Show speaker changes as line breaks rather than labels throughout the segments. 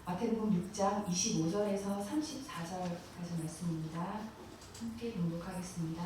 마태복음 6장 25절에서 34절까지 말씀입니다. 함께 봉독하겠습니다.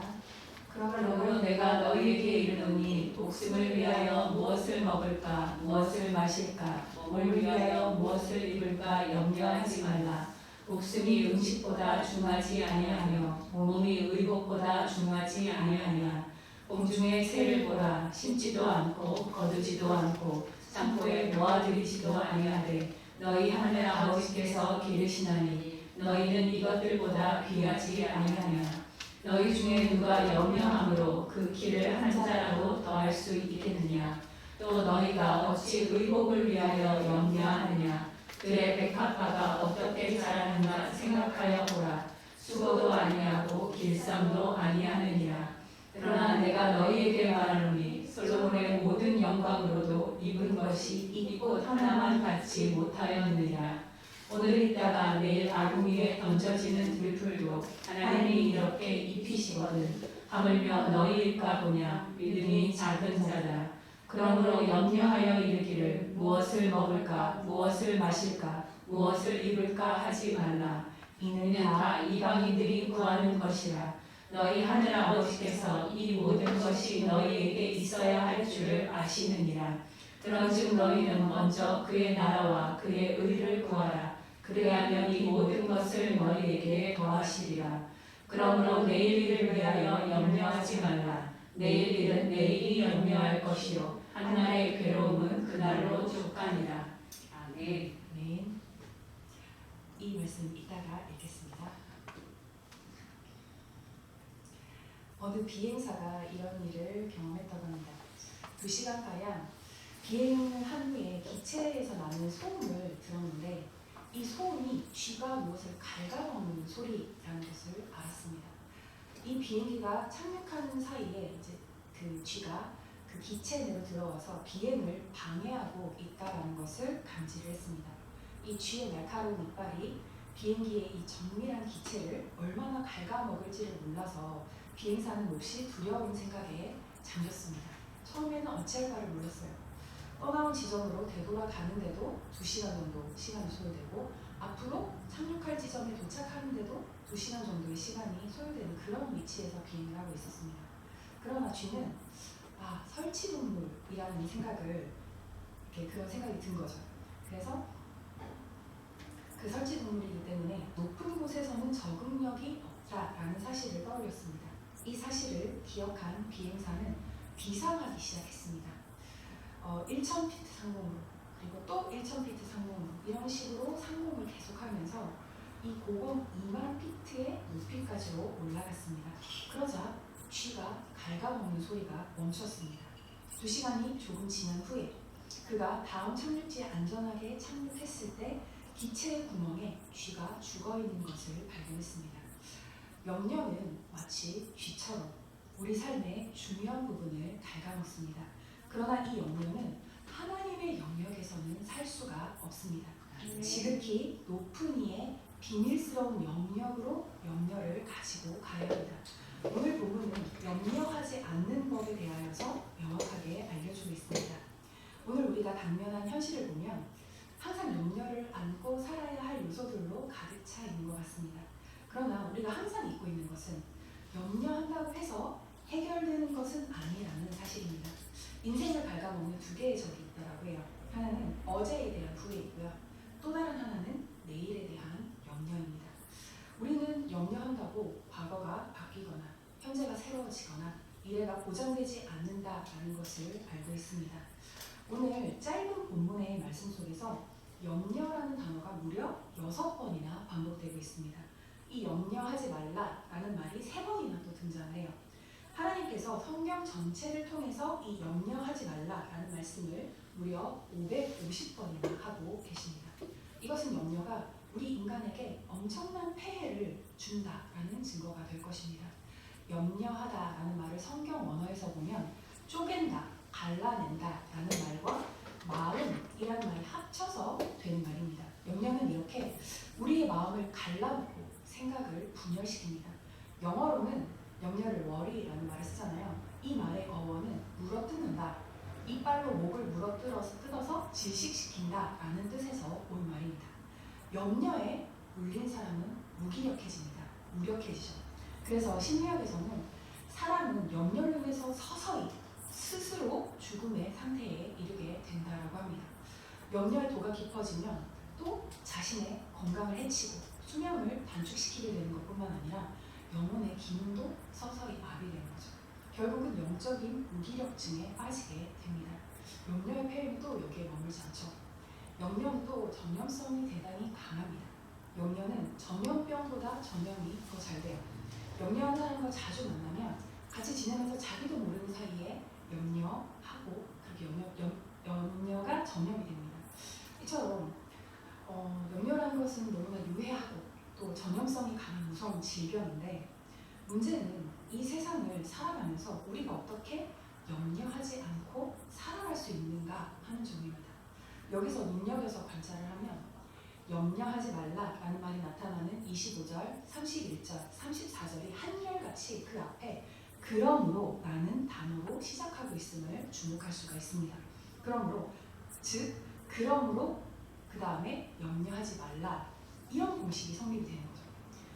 그러므로 내가 너희에게 이르노니 목숨을 위하여 무엇을 먹을까 무엇을 마실까 몸을 위하여 무엇을 입을까 염려하지 말라. 목숨이 음식보다 중하지 아니하며 몸이 의복보다 중하지 아니하냐. 공중의 새를 보라. 심지도 않고 거두지도 않고 창고에 모아들이지도 아니하되 너희 하늘 아버지께서 기르시나니 너희는 이것들보다 귀하지 아니하냐. 너희 중에 누가 염려함으로 그 길을 한 자라도 더할 수 있겠느냐. 또 너희가 어찌 의복을 위하여 염려하느냐. 그의 백합화가 어떻게 자라는가 생각하여 보라. 수고도 아니하고 길쌈도 아니하느니라. 그러나 내가 너희에게 말하노니 솔로몬의 모든 영광으로도 입은 것이 이 꽃 하나만 받지 못하였느니라. 오늘 있다가 내일 아궁 위에 던져지는 들풀도 하나님이 이렇게 입히시거든. 하물며 너희일까 보냐. 믿음이 작은 자다. 그러므로 염려하여 이르기를 무엇을 먹을까 무엇을 마실까 무엇을 입을까 하지 말라. 이는 다 이방인들이 구하는 것이라. 너희 하늘 아버지께서 이 모든 것이 너희에게 있어야 할 줄을 아시느니라. 그런즉 너희는 먼저 그의 나라와 그의 의를 구하라. 그래야면 이 모든 것을 너희에게 더하시리라. 그러므로 내일 일을 위하여 염려하지 말라. 내일 일은 내일이 염려할 것이요 한날의 괴로움은 그날로 족하니라. 아멘.
아멘. 이 말씀 이따가 읽겠습니다. 어느 비행사가 이런 일을 경험했다고 합니다. 2시간가량 비행을 한 후에 기체에서 나는 소음을 들었는데 이 소음이 쥐가 무엇을 갉아먹는 소리라는 것을 알았습니다. 이 비행기가 착륙하는 사이에 이제 그 쥐가 그 기체 내로 들어와서 비행을 방해하고 있다는 것을 감지를 했습니다. 이 쥐의 날카로운 이빨이 비행기의 이 정밀한 기체를 얼마나 갉아먹을지를 몰라서 비행사는 몹시 두려운 생각에 잠겼습니다. 처음에는 어찌할까를 몰랐어요. 떠나온 지점으로 되돌아가는데도 2시간 정도 시간이 소요되고 앞으로 착륙할 지점에 도착하는데도 2시간 정도의 시간이 소요되는 그런 위치에서 비행을 하고 있었습니다. 그러나 쥐는 설치동물이라는 생각을 그런 생각이 든 거죠. 그래서 그 설치동물이기 때문에 높은 곳에서는 적응력이 없다라는 사실을 떠올렸습니다. 이 사실을 기억한 비행사는 비상하기 시작했습니다. 1,000피트 상공으로 그리고 또 1,000피트 상공으로 이런 식으로 상공을 계속하면서 이 고공 2만 피트의 높이까지로 올라갔습니다. 그러자 쥐가 갉아먹는 소리가 멈췄습니다. 2시간이 조금 지난 후에 그가 다음 착륙지에 안전하게 착륙했을 때 기체의 구멍에 쥐가 죽어있는 것을 발견했습니다. 염려는 마치 쥐처럼 우리 삶의 중요한 부분을 갉아먹습니다. 그러나 이 염려는 하나님의 영역에서는 살 수가 없습니다. 지극히 높은 이의 비밀스러운 영역으로 염려를 가지고 가야 합니다. 오늘 본문은 염려하지 않는 법에 대하여서 명확하게 알려주고 있습니다. 오늘 우리가 당면한 현실을 보면 항상 염려를 안고 살아야 할 요소들로 가득 차 있는 것 같습니다. 그러나 우리가 항상 잊고 있는 것은 염려한다고 해서 해결되는 것은 아니라는 사실입니다. 인생을 갉아먹는 두 개의 적이 있다고 해요. 하나는 어제에 대한 후회이고요. 또 다른 하나는 내일에 대한 염려입니다. 우리는 염려한다고 과거가 바뀌거나 현재가 새로워지거나 미래가 보장되지 않는다라는 것을 알고 있습니다. 오늘 짧은 본문의 말씀 속에서 염려라는 단어가 무려 6번이나 반복되고 있습니다. 이 염려하지 말라라는 말이 3번이나 또 등장을 해요. 하나님께서 성경 전체를 통해서 이 염려하지 말라라는 말씀을 무려 550번이나 하고 계십니다. 이것은 염려가 우리 인간에게 엄청난 폐해를 준다라는 증거가 될 것입니다. 염려하다라는 말을 성경 원어에서 보면 쪼갠다, 갈라낸다라는 말과 마음이라는 말이 합쳐서 된 말입니다. 염려는 이렇게 우리의 마음을 갈라놓고 생각을 분열시킵니다. 영어로는 염려를 worry라는 말을 쓰잖아요. 이 말의 어원은 물어뜯는다, 입 이빨로 목을 뜯어서 질식시킨다라는 뜻에서 온 말입니다. 염려에 물린 사람은 무력해지죠. 그래서 심리학에서는 사람은 염려로 인해서 서서히 스스로 죽음의 상태에 이르게 된다라고 합니다. 염려의 도가 깊어지면 또 자신의 건강을 해치고 수명을 단축시키게 되는 것뿐만 아니라 영혼의 기능도 서서히 마비되는 거죠. 결국은 영적인 무기력증에 빠지게 됩니다. 염려의 폐해는 또 여기에 머물지 않죠. 염려는 또 전염성이 대단히 강합니다. 염려는 전염병보다 전염이 더 잘 돼요. 염려한 사람과 자주 만나면 같이 지내면서 자기도 모르는 사이에 염려하고 그렇게 염려가 전염이 됩니다. 이처럼 염려라는 것은 너무나 유해하고 또 전염성이 강한 무서운 질병인데 문제는 이 세상을 살아가면서 우리가 어떻게 염려하지 않고 살아갈 수 있는가 하는 점입니다. 여기서 눈여겨서 관찰을 하면 염려하지 말라라는 말이 나타나는 25절, 31절, 34절이 한결같이 그 앞에 그러므로 라는 단어로 시작하고 있음을 주목할 수가 있습니다. 그러므로 그 다음에 염려하지 말라 이런 공식이 성립이 되는 거죠.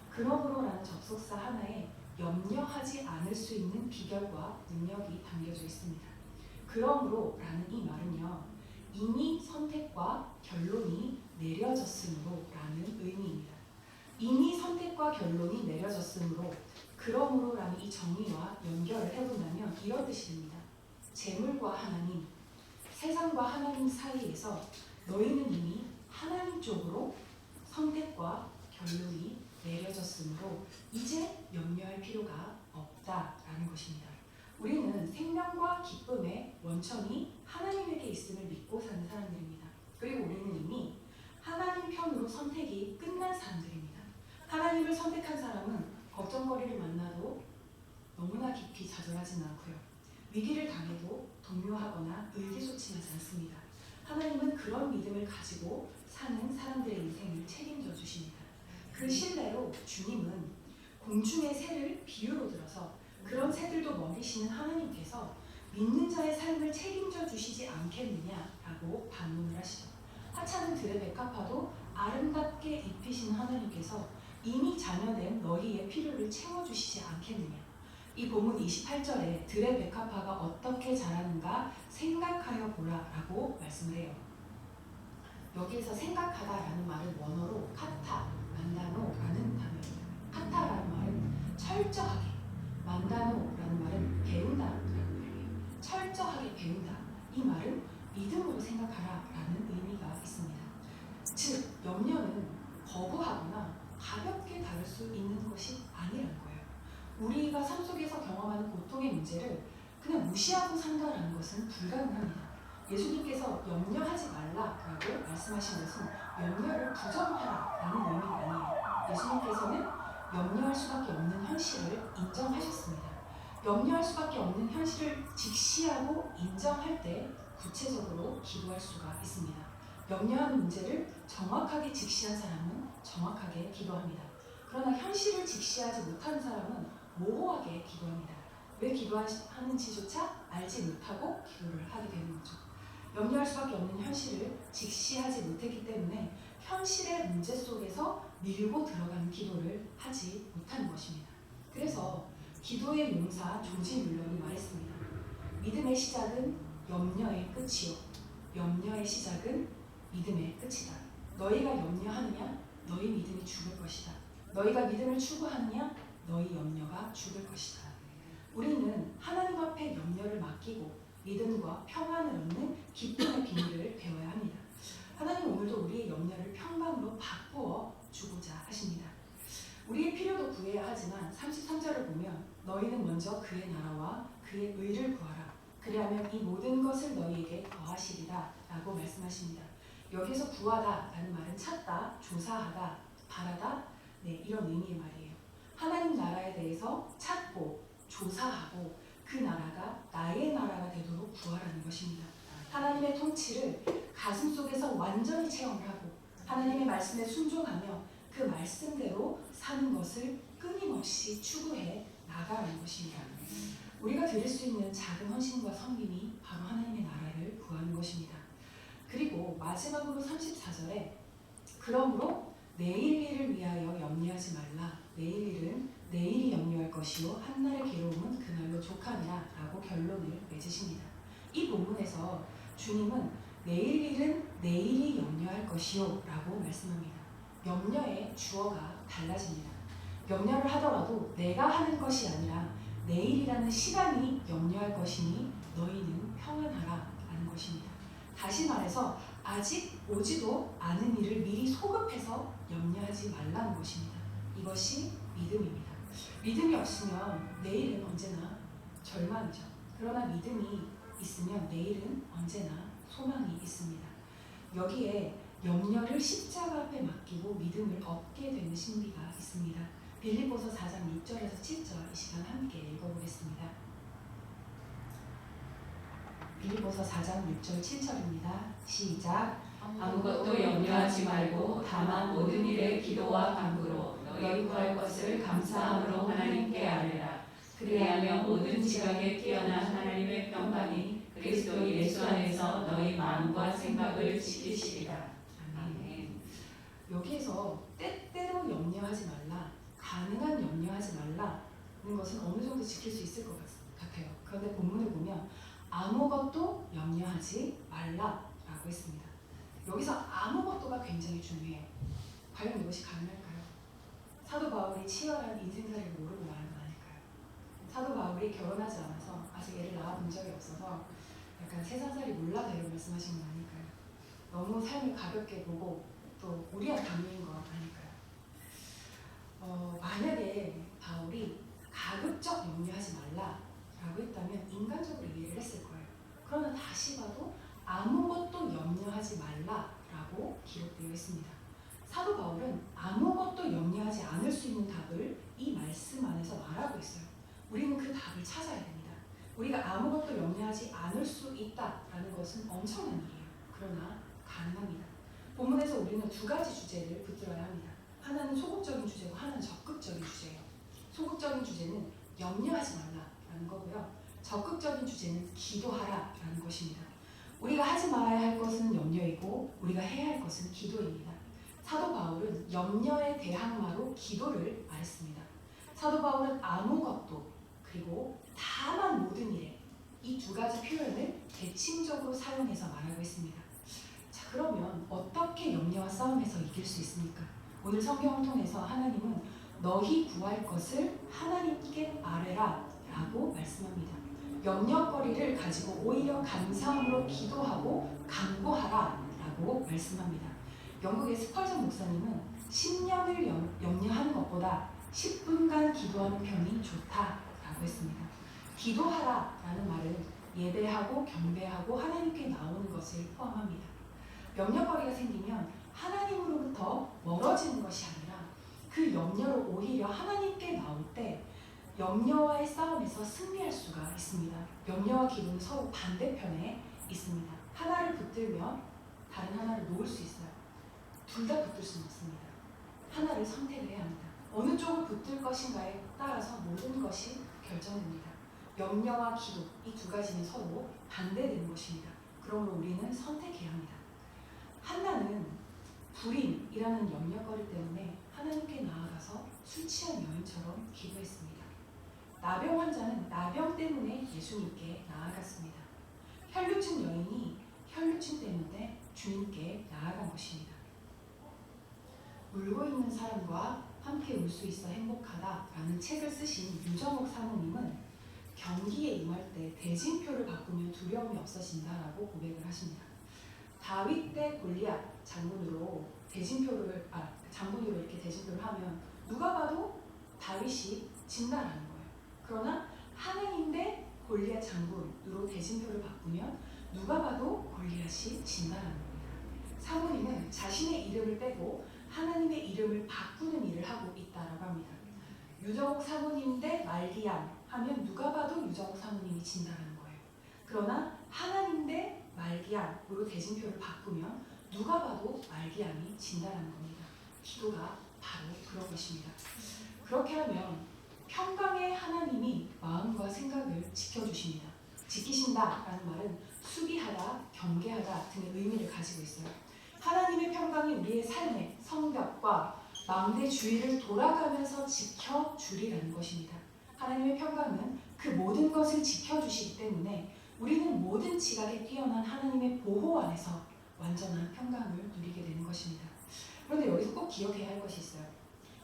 그러므로라는 접속사 하나에 염려하지 않을 수 있는 비결과 능력이 담겨져 있습니다. 그러므로라는 이 말은요, 이미 선택과 결론이 내려졌으므로 라는 의미입니다. 이미 선택과 결론이 내려졌으므로 그러므로라는 이 정의와 연결을 해본다면 이런 뜻이 됩니다. 재물과 하나님, 세상과 하나님 사이에서 너희는 이미 하나님 쪽으로 선택과 결론이 내려졌으므로 이제 염려할 필요가 없다라는 것입니다. 우리는 생명과 기쁨의 원천이 하나님에게 있음을 믿고 사는 사람들입니다. 그리고 우리는 이미 하나님 편으로 선택이 끝난 사람들입니다. 하나님을 선택한 사람은 걱정거리를 만나도 너무나 깊이 좌절하지는 않고요. 위기를 당해도 동요하거나 의기소침하지 않습니다. 하나님은 그런 믿음을 가지고 사는 사람들의 인생을 책임져 주십니다. 그 신뢰로 주님은 공중의 새를 비유로 들어서 그런 새들도 먹이시는 하나님께서 믿는 자의 삶을 책임져 주시지 않겠느냐라고 반문을 하시죠. 하찮은 들의 백합화도 아름답게 입히신 하나님께서 이미 자녀된 너희의 필요를 채워주시지 않겠느냐. 이 본문 28절에 들의 백합화가 어떻게 자라는가 생각하여 보라라고 말씀을 해요. 여기에서 생각하다라는 말은 원어로 카타, 만다노라는 단어입니다. 카타라는 말은 철저하게, 만다노라는 말은 배운다라는 말이에요. 철저하게 배운다. 이 말은 믿음으로 생각하라라는 의미가 있습니다. 즉, 염려는 거부하거나 가볍게 다룰 수 있는 것이 아니라는 거예요. 우리가 삶 속에서 경험하는 고통의 문제를 그냥 무시하고 산다라는 것은 불가능합니다. 예수님께서 염려하지 말라라고 말씀하신 것은 염려를 부정하라라는 의미가 아니에요. 예수님께서는 염려할 수밖에 없는 현실을 인정하셨습니다. 염려할 수밖에 없는 현실을 직시하고 인정할 때 구체적으로 기도할 수가 있습니다. 염려하는 문제를 정확하게 직시한 사람은 정확하게 기도합니다. 그러나 현실을 직시하지 못하는 사람은 모호하게 기도합니다. 왜 기도하는지조차 알지 못하고 기도를 하게 되는 거죠. 염려할 수밖에 없는 현실을 직시하지 못했기 때문에 현실의 문제 속에서 밀고 들어가는 기도를 하지 못하는 것입니다. 그래서 기도의 용사 조지 뮬러는 말했습니다. 믿음의 시작은 염려의 끝이요, 염려의 시작은 믿음의 끝이다. 너희가 염려하느냐? 너희 믿음이 죽을 것이다. 너희가 믿음을 추구하느냐? 너희 염려가 죽을 것이다. 우리는 하나님 앞에 염려를 맡기고 믿음과 평안을 얻는 기쁨의 비밀을 배워야 합니다. 하나님 오늘도 우리의 염려를 평강으로 바꾸어 주고자 하십니다. 우리의 필요도 구해야 하지만 33절을 보면 너희는 먼저 그의 나라와 그의 의를 구하라. 그리하면 이 모든 것을 너희에게 더하시리라 라고 말씀하십니다. 여기서 구하다 라는 말은 찾다, 조사하다, 바라다 이런 의미의 말이에요. 하나님 나라에 대해서 찾고 조사하고 그 나라가 나의 나라가 되도록 구하라는 것입니다. 하나님의 통치를 가슴속에서 완전히 체험을 하고 하나님의 말씀에 순종하며 그 말씀대로 사는 것을 끊임없이 추구해 나가라는 것입니다. 우리가 드릴 수 있는 작은 헌신과 섬김이 바로 하나님의 나라를 마지막으로 34절에 그러므로 내일 일을 위하여 염려하지 말라. 내일 일은 내일이 염려할 것이요 한날의 괴로움은 그날로 족하니라 라고 결론을 맺으십니다. 이 본문에서 주님은 내일 일은 내일이 염려할 것이요 라고 말씀합니다. 염려의 주어가 달라집니다. 염려를 하더라도 내가 하는 것이 아니라 내일이라는 시간이 염려할 것이니 너희는 평안하라 라는 것입니다. 다시 말해서 아직 오지도 않은 일을 미리 소급해서 염려하지 말라는 것입니다. 이것이 믿음입니다. 믿음이 없으면 내일은 언제나 절망이죠. 그러나 믿음이 있으면 내일은 언제나 소망이 있습니다. 여기에 염려를 십자가 앞에 맡기고 믿음을 얻게 되는 신비가 있습니다. 빌립보서 4장 6절에서 7절 이 시간 함께 읽어보겠습니다. 빌립보서 4장 6절 7절입니다. 시작.
아무것도 염려하지 말고 다만 모든 일에 기도와 간구로 너희 구할 것을 감사함으로 하나님께 아뢰라. 그리하면 모든 지각에 뛰어난 하나님의 평강이 그리스도 예수 안에서 너희 마음과 생각을 지키시리라. 아멘.
여기에서 때때로 염려하지 말라, 가능한 염려하지 말라는 것은 어느 정도 지킬 수 있을 것 같아요. 그런데 본문을 보면 아무것도 염려하지 말라라고 했습니다. 여기서 아무것도가 굉장히 중요해요. 과연 이것이 가능할까요? 사도 바울이 치열한 인생살이를 모르고 말한 건 아닐까요? 사도 바울이 결혼하지 않아서 아직 애를 낳아본 적이 없어서 약간 세상살이 몰라서 이런 말씀하신 건 아닐까요? 너무 삶을 가볍게 보고 또 무리한 강요인 건 아닐까요? 만약에 바울이 가급적 염려하지 말라라고 했다면 인간적으로 이해를 했을 거예요. 그러나 다시 봐도 아무것도 염려하지 말라라고 기록되어 있습니다. 사도 바울은 아무것도 염려하지 않을 수 있는 답을 이 말씀 안에서 말하고 있어요. 우리는 그 답을 찾아야 됩니다. 우리가 아무것도 염려하지 않을 수 있다라는 것은 엄청난 일이에요. 그러나 가능합니다. 본문에서 우리는 두 가지 주제를 붙들어야 합니다. 하나는 소극적인 주제고 하나는 적극적인 주제예요. 소극적인 주제는 염려하지 말라라는 거고요. 적극적인 주제는 기도하라라는 것입니다. 우리가 하지 말아야 할 것은 염려이고 우리가 해야 할 것은 기도입니다. 사도 바울은 염려의 대항마로 기도를 말했습니다. 사도 바울은 아무것도 그리고 다만 모든 일에 이 두 가지 표현을 대칭적으로 사용해서 말하고 있습니다. 자, 그러면 어떻게 염려와 싸움에서 이길 수 있습니까? 오늘 성경을 통해서 하나님은 너희 구할 것을 하나님께 아뢰라 라고 말씀합니다. 염려거리를 가지고 오히려 감사함으로 기도하고 간구하라 라고 말씀합니다. 영국의 스펄전 목사님은 10년을 염려하는 것보다 10분간 기도하는 편이 좋다라고 했습니다. 기도하라 라는 말은 예배하고 경배하고 하나님께 나오는 것을 포함합니다. 염려거리가 생기면 하나님으로부터 멀어지는 것이 아니라 그 염려로 오히려 하나님께 나올 때 염려와의 싸움에서 승리할 수가 있습니다. 염려와 기도는 서로 반대편에 있습니다. 하나를 붙들면 다른 하나를 놓을 수 있어요. 둘 다 붙들 수는 없습니다. 하나를 선택해야 합니다. 어느 쪽을 붙들 것인가에 따라서 모든 것이 결정됩니다. 염려와 기도, 이 두 가지는 서로 반대되는 것입니다. 그러므로 우리는 선택해야 합니다. 한나는 불임이라는 염려거리 때문에 하나님께 나아가서 술 취한 여인처럼 기도했습니다. 나병 환자는 나병 때문에 예수님께 나아갔습니다. 혈루증 여인이 혈루증 때문에 주님께 나아간 것입니다. 울고 있는 사람과 함께 울 수 있어 행복하다라는 책을 쓰신 유정옥 사모님은 경기에 임할 때 대진표를 바꾸면 두려움이 없어진다라고 고백을 하십니다. 다윗 때 골리앗 장군으로 장군으로 이렇게 대진표를 하면 누가 봐도 다윗이 진다라는 거예요. 그러나 하나님 대 골리앗 장군으로 대진표를 바꾸면 누가 봐도 골리앗이 진다라는 겁니다. 사모님은 자신의 이름을 빼고 하나님의 이름을 바꾸는 일을 하고 있다라고 합니다. 유정옥 사모님 대 말기암 하면 누가 봐도 유정옥 사모님이 진다라는 거예요. 그러나 하나님 대 말기암으로 대진표를 바꾸면 누가 봐도 말기암이 진다라는 겁니다. 기도가 바로 그런 것입니다. 그렇게 하면 평강의 하나님이 마음과 생각을 지켜주십니다. 지키신다라는 말은 수비하다, 경계하다 등의 의미를 가지고 있어요. 하나님의 평강이 우리의 삶의 성벽과 망대 주위를 돌아가면서 지켜주리라는 것입니다. 하나님의 평강은 그 모든 것을 지켜주시기 때문에 우리는 모든 지각에 뛰어난 하나님의 보호 안에서 완전한 평강을 누리게 되는 것입니다. 그런데 여기서 꼭 기억해야 할 것이 있어요.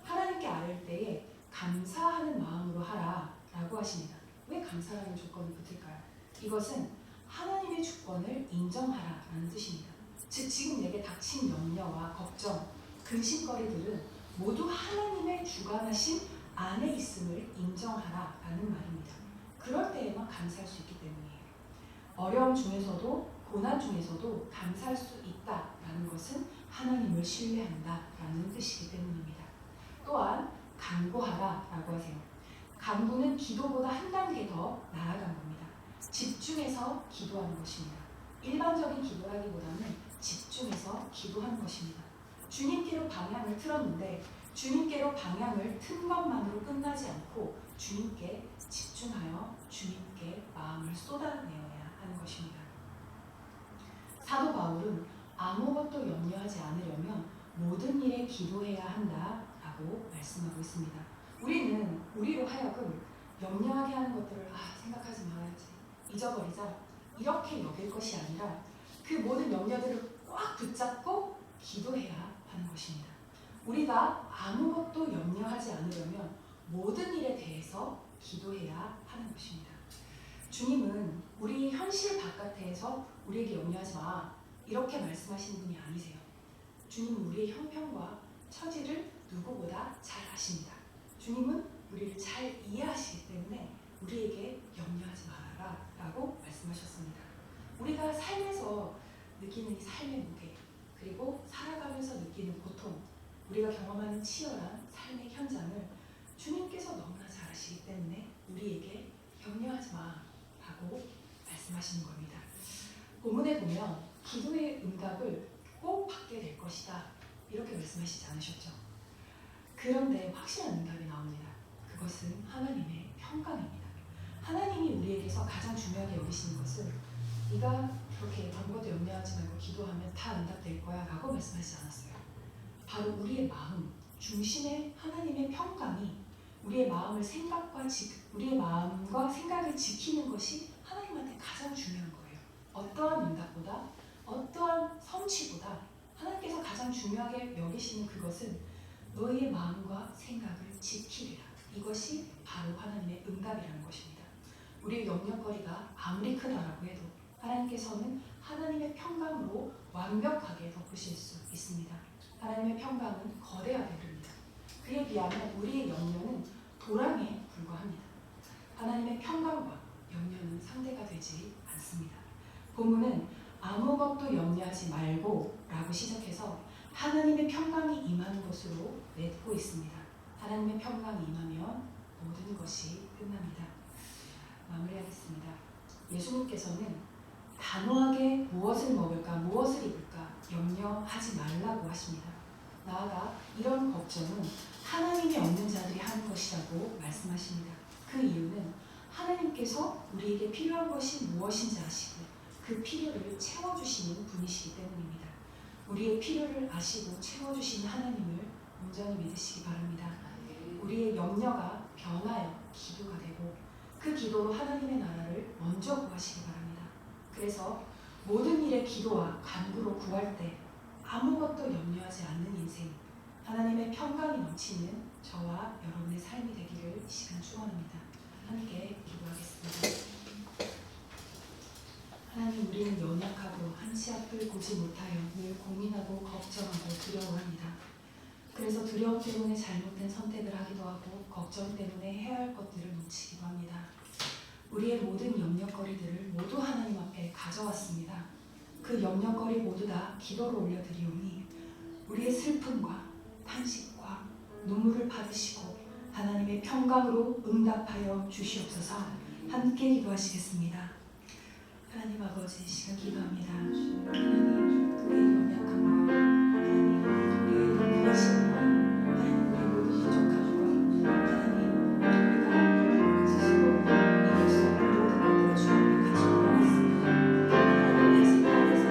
하나님께 아뢰을 때에 감사하는 마음으로 하라 라고 하십니다. 왜 감사라는 조건을 붙일까요? 이것은 하나님의 주권을 인정하라라는 뜻입니다. 즉 지금 내게 닥친 염려와 걱정, 근심거리들은 모두 하나님의 주관하신 안에 있음을 인정하라라는 말입니다. 그럴 때에만 감사할 수 있기 때문이에요. 어려움 중에서도 고난 중에서도 감사할 수 있다라는 것은 하나님을 신뢰한다라는 뜻이기 때문입니다. 또한 간구하라라고 하세요. 간구는 기도보다 한 단계 더 나아간 겁니다. 집중해서 기도하는 것입니다. 일반적인 기도라기보다는 집중해서 기도하는 것입니다. 주님께로 방향을 틀었는데 주님께로 방향을 튼 것만으로 끝나지 않고 주님께 집중하여 주님께 마음을 쏟아내어야 하는 것입니다. 사도 바울은 아무것도 염려하지 않으려면 모든 일에 기도해야 한다라고 말씀하고 있습니다. 우리는 우리로 하여금 염려하게 하는 것들을 생각하지 말아야지, 잊어버리자 이렇게 여길 것이 아니라 그 모든 염려들을 꽉 붙잡고 기도해야 하는 것입니다. 우리가 아무것도 염려하지 않으려면 모든 일에 대해서 기도해야 하는 것입니다. 주님은 우리 현실 바깥에서 우리에게 염려하지 마 이렇게 말씀하시는 분이 아니세요. 주님은 우리의 형편과 처지를 누구보다 잘 아십니다. 주님은 우리를 잘 이해하시기 때문에 우리에게 염려하지 말아라 라고 말씀하셨습니다. 우리가 삶에서 느끼는 이 삶의 무게, 그리고 살아가면서 느끼는 고통, 우리가 경험하는 치열한 삶의 현장을 주님께서 너무나 잘 아시기 때문에 우리에게 염려하지 마 라고 말씀하시는 겁니다. 본문에 보면 기도의 응답을 꼭 받게 될 것이다 이렇게 말씀하시지 않으셨죠? 그런데 확실한 응답이 나옵니다. 그것은 하나님의 평강입니다. 하나님이 우리에게서 가장 중요하게 여기시는 것은 네가 그렇게 아무것도 염려하지 말고 기도하면 다 응답될 거야 라고 말씀하시지 않았어요. 바로 우리의 마음 중심의 하나님의 평강이 우리의 마음과 생각을 지키는 것이 하나님한테 가장 중요한 거예요. 어떠한 응답보다 어떠한 성취보다 하나님께서 가장 중요하게 여기시는 그것은 너희의 마음과 생각을 지키리라. 이것이 바로 하나님의 응답이라는 것입니다. 우리의 염려거리가 아무리 크다라고 해도 하나님께서는 하나님의 평강으로 완벽하게 덮으실 수 있습니다. 하나님의 평강은 거대하게 이릅니다. 그에 비하면 우리의 염려는 도랑에 불과합니다. 하나님의 평강과 염려는 상대가 되지 않습니다. 본문은 아무것도 염려하지 말고 라고 시작해서 하나님의 평강이 임하는 것으로 맺고 있습니다. 하나님의 평강이 임하면 모든 것이 끝납니다. 마무리하겠습니다. 예수님께서는 단호하게 무엇을 먹을까, 무엇을 입을까 염려하지 말라고 하십니다. 나아가 이런 걱정은 하나님이 없는 자들이 하는 것이라고 말씀하십니다. 그 이유는 하나님께서 우리에게 필요한 것이 무엇인지 아시고 그 필요를 채워주시는 분이시기 때문입니다. 우리의 필요를 아시고 채워주시는 하나님을 온전히 믿으시기 바랍니다. 우리의 염려가 변하여 기도가 되고 그 기도로 하나님의 나라를 먼저 구하시기 바랍니다. 그래서 모든 일에 기도와 간구로 구할 때 아무것도 염려하지 않는 인생, 하나님의 평강이 넘치는 저와 여러분의 삶이 되기를 이 시간 축원합니다. 함께 기도하겠습니다. 하나님, 우리는 연약하고 한치 앞을 보지 못하여 늘 고민하고 걱정하고 두려워합니다. 그래서 두려움 때문에 잘못된 선택을 하기도 하고 걱정 때문에 해야 할 것들을 놓치기도 합니다. 우리의 모든 염려거리들을 모두 하나님 앞에 가져왔습니다. 그 염려거리 모두 다 기도로 올려드리오니 우리의 슬픔과 탄식과 눈물을 받으시고 하나님의 평강으로 응답하여 주시옵소서. 함께 기도하시겠습니다. 하나님 아버지, 이 시간 기도합니다. 하나님, 우리의 연약함과 하나님, 우리의 근심과 하나님, 우리의 모든 부족함과 하나님, 우리가 스스로 이길 수 없는 모든 것들을 주 앞에 가지고 나왔습니다. 하나님의 생각에서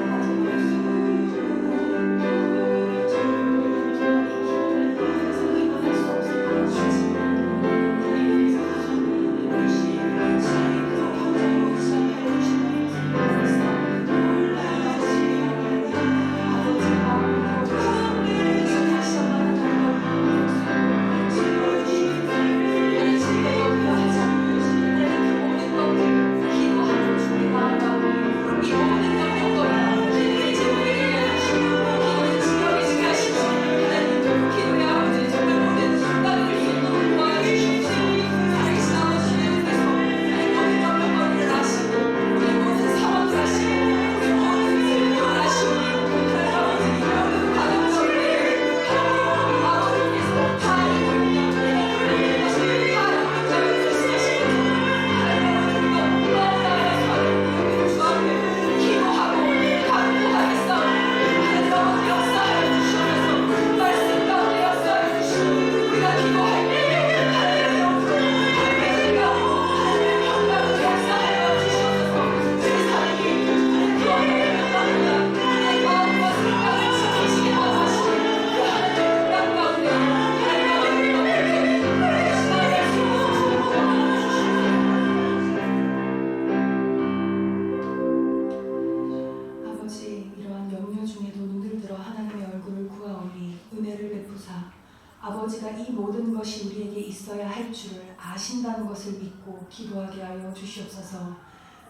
아버지가 이 모든 것이 우리에게 있어야 할 줄을 아신다는 것을 믿고 기도하게 하여 주시옵소서.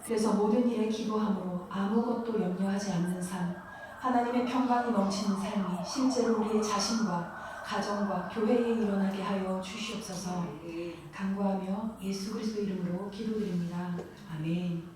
그래서 모든 일에 기도함으로 아무것도 염려하지 않는 삶, 하나님의 평강이 넘치는 삶이 실제로 우리의 자신과 가정과 교회에 일어나게 하여 주시옵소서. 간구하며 예수 그리스도 이름으로 기도드립니다. 아멘.